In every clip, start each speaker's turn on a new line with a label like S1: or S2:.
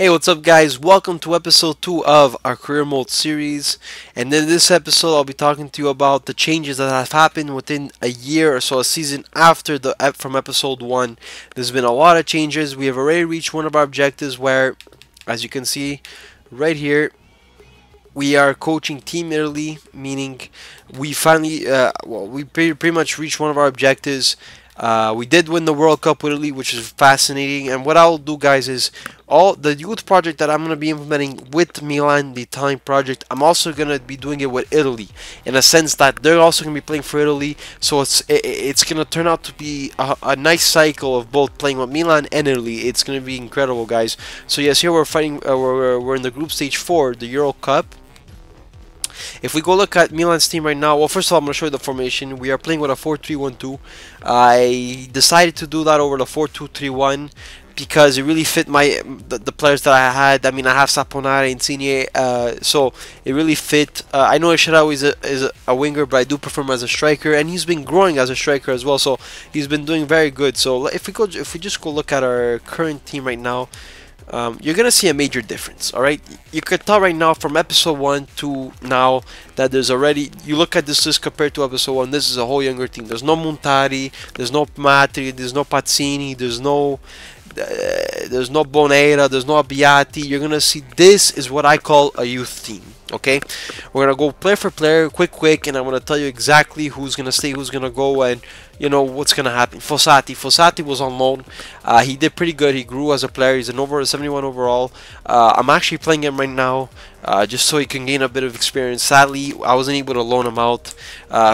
S1: Hey, what's up, guys? Welcome to episode 2 of our career mode series. And in this episode, I'll be talking to you about the changes that have happened within a year or so, a season after from episode 1. There's been a lot of changes. We have already reached one of our objectives where, as you can see right here, we are coaching Team Italy, meaning we finally, we pretty much reached one of our objectives. We did win the World Cup with Italy, which is fascinating. And what I'll do, guys, is all the youth project that I'm going to be implementing with Milan, the Italian project, I'm also going to be doing it with Italy, in a sense that they're also going to be playing for Italy. So it's going to turn out to be a nice cycle of both playing with Milan and Italy. It's going to be incredible, guys. So yes, here we're fighting. We're in the group stage 4, the Euro Cup. If we go look at Milan's team right now, well, first of all, I'm going to show you the formation. We are playing with a 4-3-1-2. I decided to do that over the 4-2-3-1 because it really fit the players that I had. I mean, I have Saponara, Insigne, so it really fit. I know Sharawi is a winger, but I do prefer him as a striker, and he's been growing as a striker as well, so he's been doing very good. So if we just go look at our current team right now, you're gonna see a major difference. Alright, you could tell right now from episode 1 to now that there's already, you look at this list compared to episode 1, this is a whole younger team. There's no Montari, there's no Matri, there's no Pazzini, there's no Bonera, there's no Abbiati. You're gonna see this is what I call a youth team. Okay, we're gonna go player for player, quick, and I'm gonna tell you exactly who's gonna stay, who's gonna go, and you know what's gonna happen. Fossati was on loan. He did pretty good. He grew as a player. He's an over 71 overall. I'm actually playing him right now, just so he can gain a bit of experience. Sadly, I wasn't able to loan him out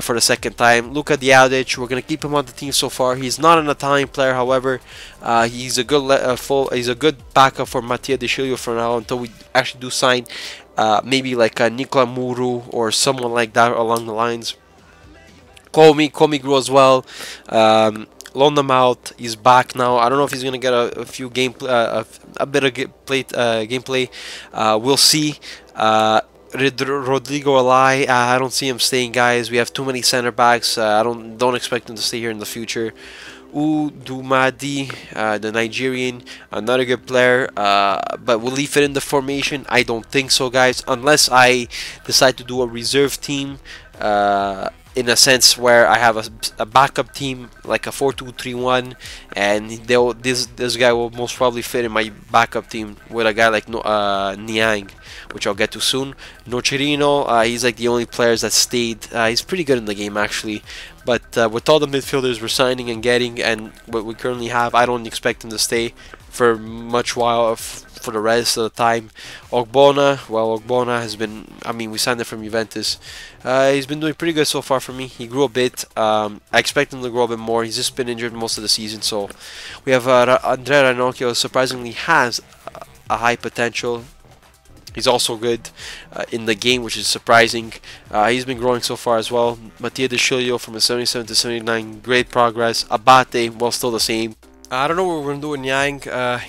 S1: for the second time. Luka Diadic, we're gonna keep him on the team so far. He's not an Italian player, however, he's a good backup for Mattia De Sciglio for now until we actually do sign. Maybe like Nicola Muru or someone like that along the lines. Komi grew as well. Loaned them out. He's back now. I don't know if he's gonna get a few a bit of gameplay. We'll see. Rodrigo Alai, I don't see him staying, guys. We have too many center backs. I don't expect him to stay here in the future. Udumadi, the Nigerian, another good player, but will he fit in the formation? I don't think so, guys, unless I decide to do a reserve team, in a sense where I have a backup team like a 4-2-3-1, and this guy will most probably fit in my backup team with a guy like Niang, which I'll get to soon. Nocerino, he's like the only players that stayed. He's pretty good in the game, actually, but with all the midfielders we're signing and getting and what we currently have, I don't expect him to stay for much while for the rest of the time. Ogbonna, well, Ogbonna has been, I mean, we signed him from Juventus. He's been doing pretty good so far for me. He grew a bit. I expect him to grow a bit more. He's just been injured most of the season. So we have Andrea Ranocchio, surprisingly has a high potential. He's also good in the game, which is surprising. He's been growing so far as well. Mattia De Sciglio from a 77 to 79, great progress. Abate, well, still the same. I don't know what we're going to do with Yang.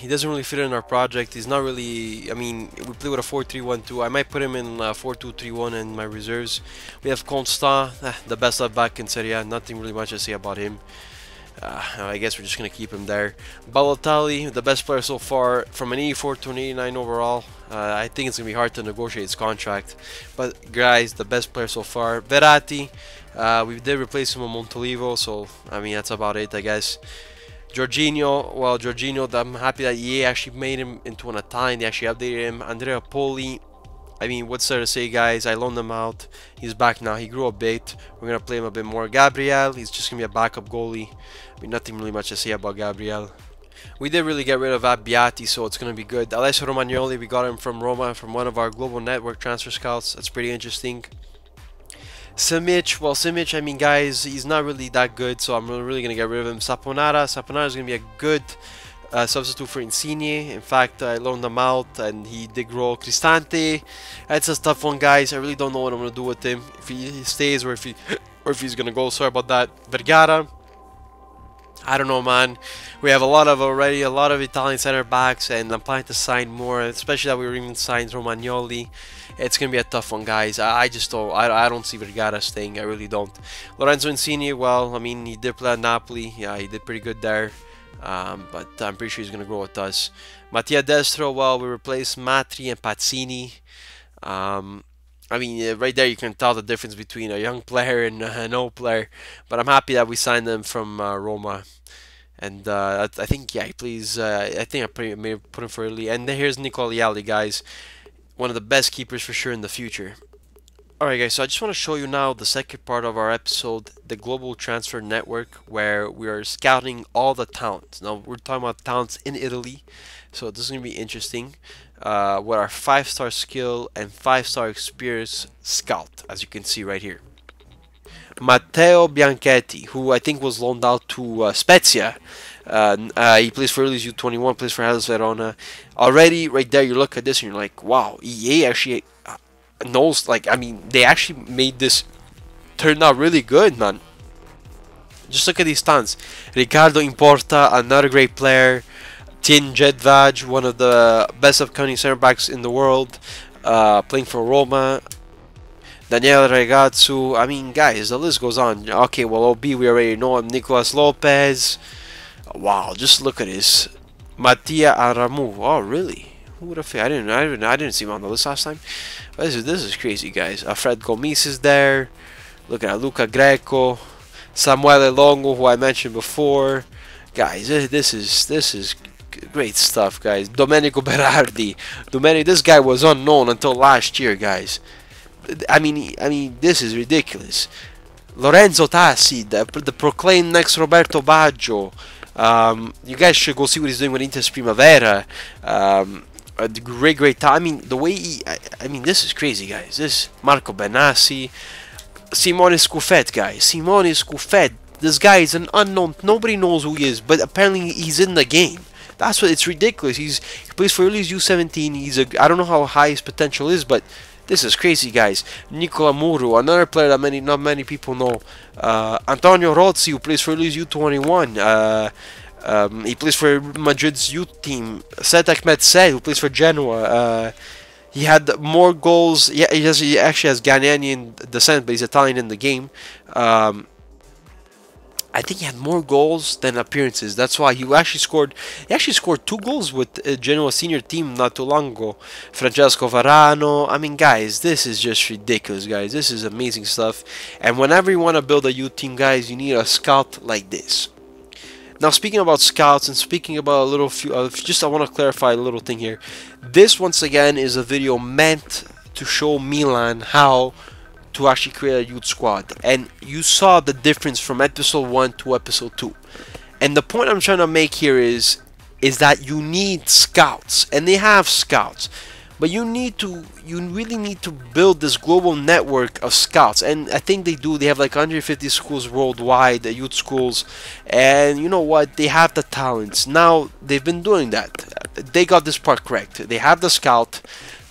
S1: He doesn't really fit in our project. He's not really, I mean, we play with a 4-3-1-2. I might put him in 4-2-3-1 in my reserves. We have Constant, the best left back in Serie A. Nothing really much to say about him. I guess we're just going to keep him there. Balotelli, the best player so far, from an 84 to an 89 overall. I think it's going to be hard to negotiate his contract. But guys, the best player so far. Verratti, we did replace him with Montolivo, so I mean, that's about it, I guess. Jorginho, well, Jorginho, I'm happy that EA actually made him into an Italian. They actually updated him. Andrea Poli, I mean, what's there to say, guys? I loaned him out. He's back now. He grew a bit. We're going to play him a bit more. Gabriel, he's just going to be a backup goalie. I mean, nothing really much to say about Gabriel. We did really get rid of Abbiati, so it's going to be good. Alessio Romagnoli, we got him from Roma, from one of our global network transfer scouts. That's pretty interesting. Simic, well, Simic, I mean, guys, he's not really that good, so I'm really going to get rid of him. Saponara is going to be a good substitute for Insigne. In fact, I loaned him out, and he did grow. Cristante, that's a tough one, guys. I really don't know what I'm going to do with him. If he stays or if he's going to go. Sorry about that. Vergara, I don't know, man. We have already a lot of Italian center backs, and I'm planning to sign more, especially that we were even signed Romagnoli. It's gonna be a tough one, guys. I just don't. I don't see Vergara staying. I really don't. Lorenzo Insigne, well, I mean, he did play at Napoli. Yeah, he did pretty good there. but I'm pretty sure he's going to grow with us. Mattia Destro, well, we replaced Matri and Pazzini. Um, I mean, right there you can tell the difference between a young player and an old player. But I'm happy that we signed them from Roma. And I think, yeah, please. I think may have put him for early. And then here's Nicola Yali, guys. One of the best keepers for sure in the future. Alright guys, so I just want to show you now the second part of our episode, the Global Transfer Network, where we are scouting all the talents. Now, we're talking about talents in Italy, so this is going to be interesting. With our 5-star skill and 5-star experience scout, as you can see right here. Matteo Bianchetti, who I think was loaned out to Spezia. He plays for Italy's U21, plays for Hellas Verona. Already, right there, you look at this and you're like, wow, EA actually knows, like, I mean, they actually made this turn out really good, man. Just look at these stunts. Riccardo Importa, another great player. Tin Jedvaj, one of the best upcoming center backs in the world, playing for Roma. Daniele Ragazzu, I mean, guys, the list goes on. Okay, well, OB, we already know him. Nicolas Lopez. Wow, just look at this. Mattia Aramu. Oh, really? Who would have? I didn't see him on the list last time. This is crazy, guys. Fred Gomes is there. Look at Luca Greco, Samuele Longo, who I mentioned before. Guys, this is great stuff, guys. Domenico Berardi. This guy was unknown until last year, guys. I mean, this is ridiculous. Lorenzo Tassi, the proclaimed next Roberto Baggio. You guys should go see what he's doing with Inter's Primavera. A great time. I mean, the way I mean, this is crazy, guys. This Marco Benassi, Simone Scuffet, guys. Simone Scuffet. This guy is an unknown. Nobody knows who he is, but apparently he's in the game. That's what. It's ridiculous. He plays for Italy's U17. I don't know how high his potential is, but this is crazy, guys. Nicola Muru, another player that not many people know. Antonio Rozzi, who plays for Italy's U21. He plays for Madrid's youth team. Setak Metsed, who plays for Genoa. He had more goals. Yeah, he actually has Ghanaian descent, but he's Italian in the game. I think he had more goals than appearances. That's why he actually scored. He actually scored 2 goals with Genoa senior team not too long ago. Francesco Varano. I mean, guys, this is just ridiculous, guys. This is amazing stuff. And whenever you want to build a youth team, guys, you need a scout like this. Now, speaking about scouts and speaking about a little few, I want to clarify a little thing here. This, once again, is a video meant to show Milan how to actually create a youth squad, and you saw the difference from episode 1 to episode 2. And the point I'm trying to make here is that you need scouts, and they have scouts, but you really need to build this global network of scouts, and I think they do. They have like 150 schools worldwide, youth schools, and you know what? They have the talents. Now they've been doing that. They got this part correct. They have the scout.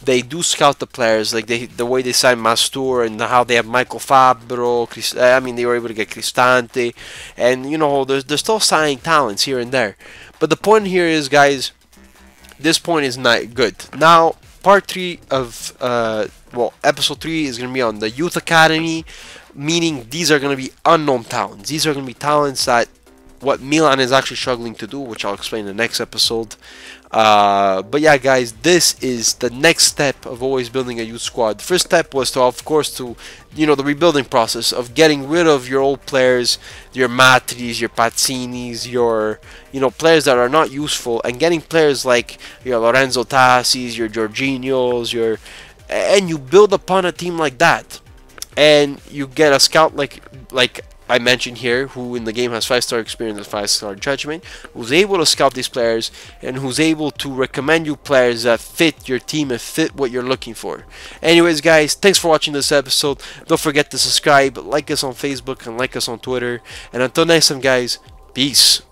S1: They do scout the players, like the way they signed Mastur and how they have Michael Fabbro. I mean, they were able to get Cristante, and you know, they're still signing talents here and there. But the point here is, guys, this point is not good. Now, part 3 of episode 3 is gonna be on the youth academy, meaning these are gonna be unknown talents. These are gonna be talents that what Milan is actually struggling to do, which I'll explain in the next episode. But yeah, guys, this is the next step of always building a youth squad. The first step was to, of course, the rebuilding process of getting rid of your old players, your Matris, your Pazzinis, your players that are not useful, and getting players like your Lorenzo Tassis, your Jorginhos, and you build upon a team like that, and you get a scout like I mentioned here, who in the game has 5-star experience and 5-star judgment, who's able to scout these players and who's able to recommend you players that fit your team and fit what you're looking for. Anyways, guys, thanks for watching this episode. Don't forget to subscribe, like us on Facebook, and like us on Twitter. And until next time, guys, peace.